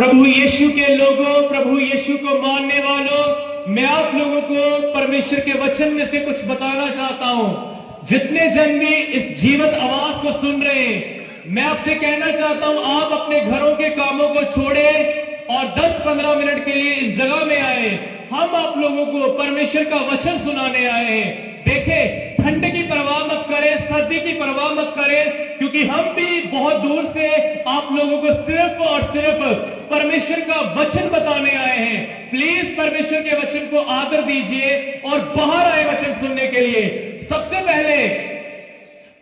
प्रभु यीशु के लोगों, प्रभु यीशु को मानने वालों, मैं आप लोगों को परमेश्वर के वचन में से कुछ बताना चाहता हूं। जितने जन भी इस जीवंत आवाज को सुन रहे हैं, मैं आपसे कहना चाहता हूं, आप अपने घरों के कामों को छोड़े और 10-15 मिनट के लिए इस जगह में आए। हम आप लोगों को परमेश्वर का वचन सुनाने आए हैं। देखें, ठंड की परवाह मत करें, सर्दी की परवाह मत करें, क्योंकि हम भी बहुत दूर से आप लोगों को सिर्फ और सिर्फ परमेश्वर का वचन बताने आए हैं। प्लीज परमेश्वर के वचन को आदर दीजिए और बाहर आए वचन सुनने के लिए। सबसे पहले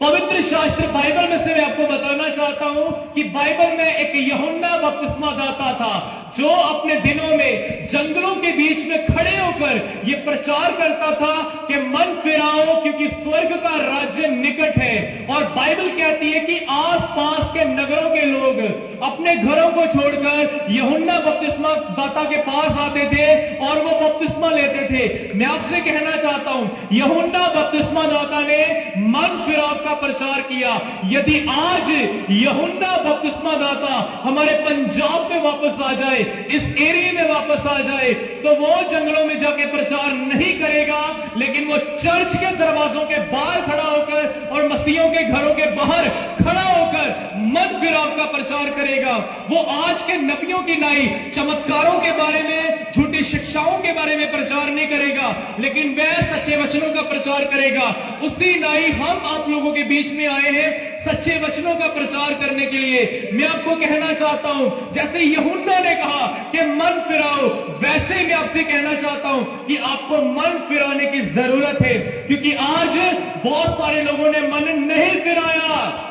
पवित्र शास्त्र बाइबल में से मैं आपको बताना चाहता हूं कि बाइबल में एक यूहन्ना बपतिस्मा दाता था, जो अपने दिनों में जंगलों के बीच में खड़े होकर यह प्रचार करता था कि मन फिराओ, क्योंकि स्वर्ग का राज्य निकट है। और बाइबल कहती है कि आसपास के नगरों के लोग अपने घरों को छोड़कर यूहन्ना बपतिस्मा दाता के पास आते थे और वो बपतिस्मा लेते थे। मैं आपसे कहना चाहता हूं, यूहन्ना बपतिस्मा दाता ने मन फिराव का प्रचार किया। यदि आज यूहन्ना बपतिस्मा दाता हमारे पंजाब में वापस आ जाए, इस एरिया में वापस आ जाए, तो वो जंगलों में जाके प्रचार नहीं करेगा, लेकिन वो चर्च के दरवाजों के बाहर खड़ा होकर और मसीहों के घरों के बाहर खड़ा होकर मन फिराव का प्रचार करेगा। वो आज के नबियों की नाई चमत्कारों के बारे में, झूठी शिक्षाओं के बारे में प्रचार नहीं करेगा, लेकिन वह सच्चे वचनों का प्रचार करेगा। उसी नाई हम आप लोगों के बीच में आए हैं सच्चे वचनों का प्रचार करने के लिए। मैं आपको कहना चाहता हूं, जैसे यूहन्ना ने कहा कि मन फिराओ, वैसे मैं आपसे कहना चाहता हूं कि आपको मन फिराने की जरूरत है, क्योंकि आज बहुत सारे लोगों ने मन नहीं फिराया।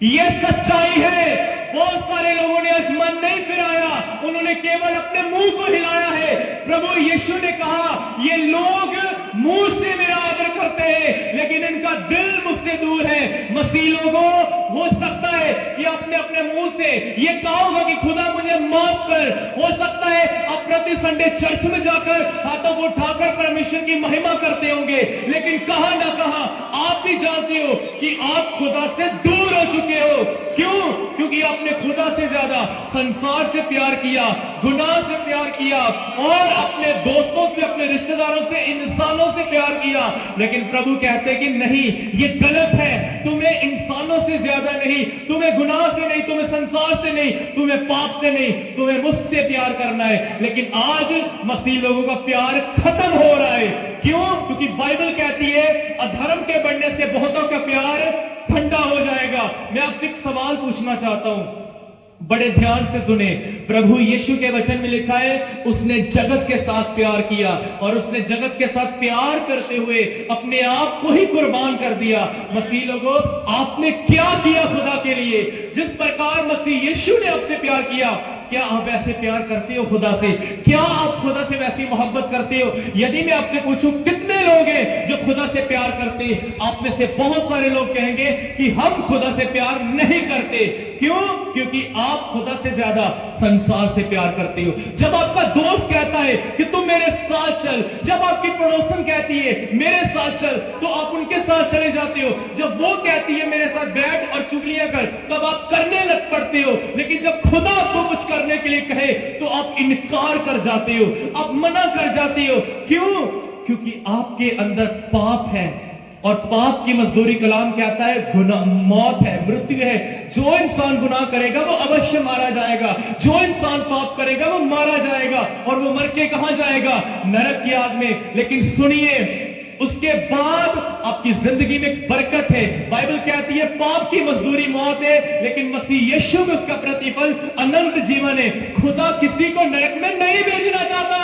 यह सच्चाई है। बहुत सारे लोगों ने आज मन नहीं फिराया, उन्होंने केवल अपने मुंह को हिलाया है। प्रभु यीशु ने कहा, ये लोग मुंह से मेरा आदर करते हैं, लेकिन इनका दिल मुझसे दूर है। मसीह लोगों, हो सकता है कि आपने अपने मुंह से ये कहा होगा कि खुदा मुझे माफ कर। हो सकता है आप प्रति संडे चर्च में जाकर हाथों को उठाकर परमेश्वर की महिमा करते होंगे, लेकिन कहा ना कहा आप भी जानते हो कि आप खुदा से दूर हो चुके हो। क्यों? क्योंकि आपने खुदा से ज्यादा संसार से प्यार किया, गुनाह से प्यार किया और अपने दोस्तों से, अपने रिश्तेदारों से, इंसानों से प्यार किया। लेकिन प्रभु कहते हैं कि नहीं, ये गलत है। तुम्हें इंसानों से ज्यादा नहीं, तुम्हें गुनाह से नहीं, तुम्हें संसार से नहीं, तुम्हें पाप से नहीं, तुम्हें मुझसे प्यार करना है। लेकिन आज मसीह लोगों का प्यार खत्म हो रहा है। क्यों? क्योंकि बाइबल कहती है अधर्म के बढ़ने से बहुतों का प्यार ठंडा हो जाएगा। मैं आपसे एक सवाल पूछना चाहता हूं, बड़े ध्यान से सुने। प्रभु यीशु के वचन में लिखा है, उसने जगत के साथ प्यार किया और उसने जगत के साथ प्यार करते हुए अपने आप को ही कुर्बान कर दिया। मसीह लोगों, आपने क्या किया खुदा के लिए? जिस प्रकार मसीह यीशु ने आपसे प्यार किया, क्या आप वैसे प्यार करते हो खुदा से? क्या आप खुदा से वैसी मोहब्बत करते हो? यदि मैं आपसे पूछूं कितने लोग हैं जो खुदा से प्यार करते हैं, आप में से बहुत सारे लोग कहेंगे कि हम खुदा से प्यार नहीं करते। क्यों? क्योंकि आप खुदा से ज्यादा संसार से प्यार करते हो। जब आपका दोस्त कहता है कि तुम मेरे साथ चल, जब आपकी पड़ोसन कहती है मेरे साथ चल, तो आप उनके साथ चले जाते हो। जब वो कहती है मेरे साथ बैठ और चुगलियां कर, तब आप करने लग पड़ते हो। लेकिन जब खुदा आपको कुछ करने के लिए कहे तो आप इनकार कर जाते हो, आप मना कर जाते हो। क्यों? क्योंकि आपके अंदर पाप है और पाप की मजदूरी कलाम कहता है गुनाह, मौत है, मृत्यु है। जो इंसान गुनाह करेगा वो अवश्य मारा जाएगा। जो इंसान पाप करेगा वो मारा जाएगा और वो मर के कहां जाएगा? नरक की आग में। लेकिन सुनिए, उसके बाद आपकी जिंदगी में बरकत है। बाइबल कहती है पाप की मजदूरी मौत है, लेकिन मसीह यीशु में उसका प्रतिफल अनंत जीवन है। खुदा किसी को नरक में नहीं भेजना चाहता।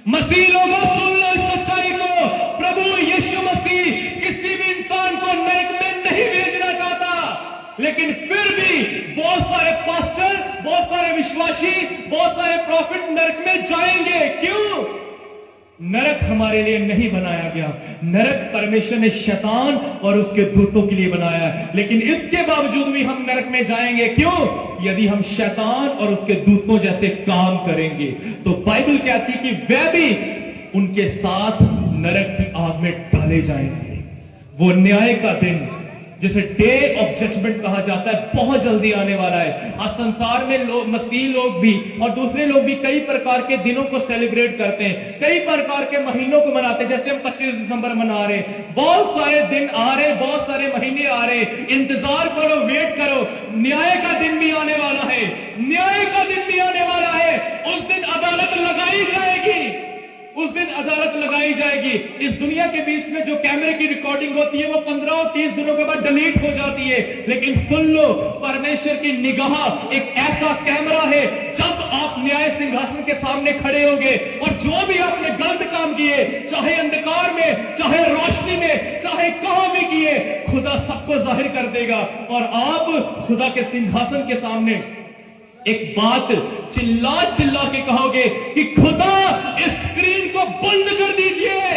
मसीह लोगों, सुन लो इस सच्चाई को, प्रभु यीशु मसीह किसी भी इंसान को नरक में नहीं भेजना चाहता। लेकिन फिर भी बहुत सारे पास्टर, बहुत सारे विश्वासी, बहुत सारे प्रॉफिट नरक में जाएंगे। क्यों? नरक हमारे लिए नहीं बनाया गया। नरक परमेश्वर ने शैतान और उसके दूतों के लिए बनाया है। लेकिन इसके बावजूद भी हम नरक में जाएंगे। क्यों? यदि हम शैतान और उसके दूतों जैसे काम करेंगे, तो बाइबल कहती है कि वह भी उनके साथ नरक की आग में डाले जाएंगे। वो न्याय का दिन जिसे डे ऑफ जजमेंट कहा जाता है, बहुत जल्दी आने वाला है। आज संसार में लोग, मसीही लोग भी और दूसरे लोग भी कई प्रकार के दिनों को सेलिब्रेट करते हैं, कई प्रकार के महीनों को मनाते हैं। जैसे हम 25 दिसंबर मना रहे, बहुत सारे दिन आ रहे, बहुत सारे महीने आ रहे। इंतजार करो, वेट करो, न्याय का दिन भी आने वाला है, न्याय का दिन भी आने वाला है। उस दिन अदालत लगाई जाएगी, उस दिन अदालत लगाई जाएगी। इस दुनिया के बीच में जो कैमरे की रिकॉर्डिंग होती है वो 15 और 30 दिनों के बाद डिलीट हो जाती है, लेकिन सुन लो, परमेश्वर की निगाह एक ऐसा कैमरा है, जब आप न्याय सिंहासन के सामने खड़े होंगे और जो भी आपने गलत काम किए, चाहे अंधकार में, चाहे रोशनी में, चाहे कहां भी किए, खुदा सबको जाहिर कर देगा और आप खुदा के सिंहासन के सामने एक बात चिल्ला चिल्ला के कहोगे कि खुदा इस स्क्रीन को बंद कर दीजिए,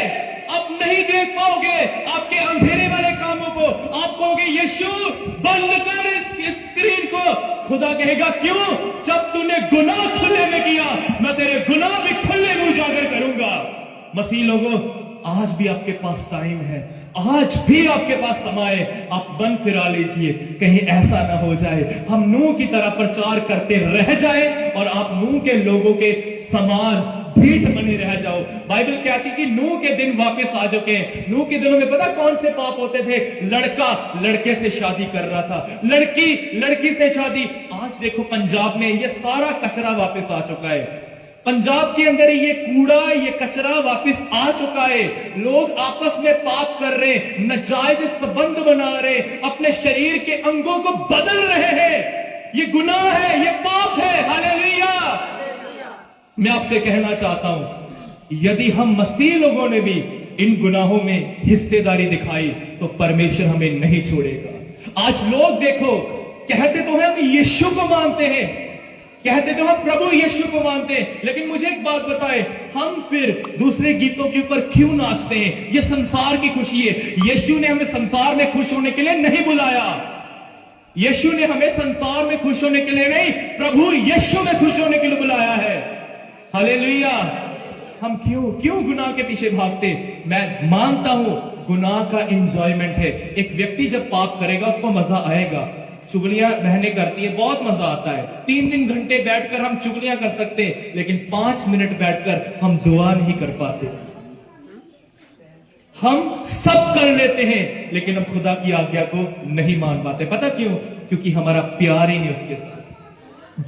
अब नहीं देख पाओगे आपके अंधेरे वाले कामों को। आप कहोगे यीशु बंद कर इस स्क्रीन को। खुदा कहेगा क्यों? जब तूने गुनाह खुले में किया, मैं तेरे गुनाह भी खुले में उजागर करूंगा। मसीह लोगों, आज भी आपके पास टाइम है, आज भी आपके पास समय है, आप मन फिरा लीजिए। कहीं ऐसा ना हो जाए हम नूह की तरह प्रचार करते रह जाए और आप नूह के लोगों के समान भीट बने रह जाओ। बाइबल कहती कि नूह के दिन वापस आ चुके हैं। नूह के दिनों में पता कौन से पाप होते थे? लड़का लड़के से शादी कर रहा था, लड़की लड़की से शादी। आज देखो पंजाब में ये सारा कचरा वापस आ चुका है। पंजाब के अंदर ये कूड़ा, ये कचरा वापस आ चुका है। लोग आपस में पाप कर रहे, नाजायज संबंध बना रहे, अपने शरीर के अंगों को बदल रहे हैं। ये गुनाह है, ये पाप है। हालेलुया। मैं आपसे कहना चाहता हूं, यदि हम मसीह लोगों ने भी इन गुनाहों में हिस्सेदारी दिखाई तो परमेश्वर हमें नहीं छोड़ेगा। आज लोग देखो, कहते तो हैं हम यीशु को मानते हैं, कहते तो हम प्रभु यीशु को मानते हैं, लेकिन मुझे एक बात बताएं, हम फिर दूसरे गीतों के ऊपर क्यों नाचते हैं? ये संसार की खुशी है। यीशु ने हमें संसार में खुश होने के लिए नहीं बुलाया। यीशु ने हमें संसार में खुश होने के लिए नहीं, प्रभु यीशु में खुश होने के लिए बुलाया है। हालेलुया। हम क्यों गुनाह के पीछे भागते? मैं मानता हूं गुनाह का एंजॉयमेंट है। एक व्यक्ति जब पाप करेगा उसको मजा आएगा। चुगलियां बहनें करती है, बहुत मजा आता है। 3 घंटे बैठकर हम चुगलियां कर सकते हैं, लेकिन 5 मिनट बैठकर हम दुआ नहीं कर पाते। हम सब कर लेते हैं, लेकिन हम खुदा की आज्ञा को नहीं मान पाते। पता क्यों? क्योंकि हमारा प्यार ही नहीं उसके साथ।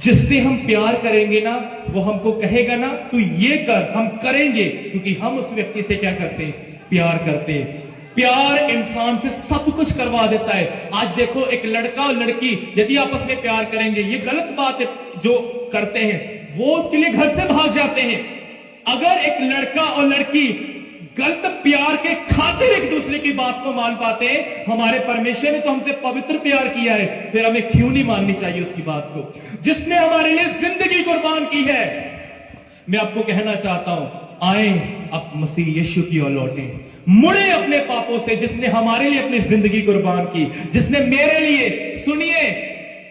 जिससे हम प्यार करेंगे ना, वो हमको कहेगा ना तू ये कर, हम करेंगे, क्योंकि हम उस व्यक्ति से क्या करते हैं? प्यार करते हैं। प्यार इंसान से सब कुछ करवा देता है। आज देखो, एक लड़का और लड़की यदि आपस में प्यार करेंगे, ये गलत बात है जो करते हैं, वो उसके लिए घर से भाग जाते हैं। अगर एक लड़का और लड़की गलत प्यार के खातिर एक दूसरे की बात को मान पाते हैं, हमारे परमेश्वर ने तो हमसे पवित्र प्यार किया है, फिर हमें क्यों नहीं माननी चाहिए उसकी बात को, जिसने हमारे लिए जिंदगी कुर्बान की है। मैं आपको कहना चाहता हूं, आए अब मसीह यीशु की ओर लौटे, मुड़े अपने पापों से, जिसने हमारे लिए अपनी जिंदगी कुर्बान की, जिसने मेरे लिए, सुनिए,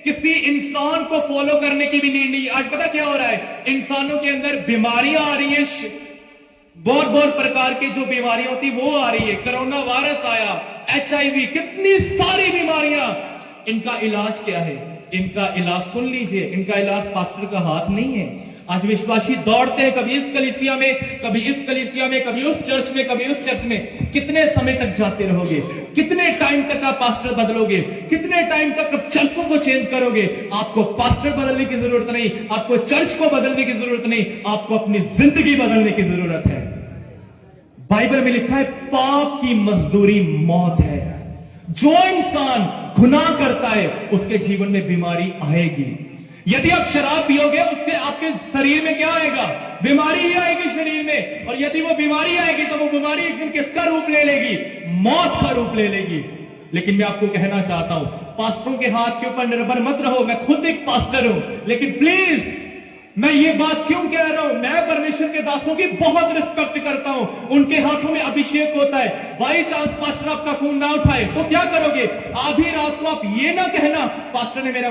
किसी इंसान को फॉलो करने की भी नीड नहीं। आज पता क्या हो रहा है? इंसानों के अंदर बीमारियां आ रही है, बहुत प्रकार की जो बीमारियां होती वो आ रही है। कोरोना वायरस आया, HIV, कितनी सारी बीमारियां। इनका इलाज क्या है? इनका इलाज सुन लीजिए, इनका इलाज पास्टर का हाथ नहीं है। आज विश्वासी दौड़ते हैं, कभी इस कलीसिया में, कभी इस कलीसिया में, कभी उस चर्च में, कभी उस चर्च में। कितने समय तक जाते रहोगे? कितने टाइम तक आप पास्टर बदलोगे? कितने टाइम तक आप चर्चों को चेंज करोगे? आपको पास्टर बदलने की जरूरत नहीं, आपको चर्च को बदलने की जरूरत नहीं, आपको अपनी जिंदगी बदलने की जरूरत है। बाइबल में लिखा है, पाप की मजदूरी मौत है। जो इंसान गुनाह करता है उसके जीवन में बीमारी आएगी। यदि आप शराब पियोगे, उससे आपके शरीर में क्या आएगा? बीमारी ही आएगी शरीर में। और यदि वो बीमारी आएगी तो वो बीमारी एक दिन किसका रूप ले लेगी? मौत का रूप ले लेगी। लेकिन मैं आपको कहना चाहता हूं, पास्टरों के हाथ के ऊपर निर्भर मत रहो। मैं खुद एक पास्टर हूं, लेकिन प्लीज, मैं ये बात क्यों कह रहा हूं? मैं परमेश्वर के दासों की बहुत रिस्पेक्ट करता हूं। उनके हाथों में अभिषेक होता है। बाई चांस पास्टर आपका फोन ना उठाए तो क्या करोगे? आधी रात को आप ये ना कहना पास्टर ने मेरा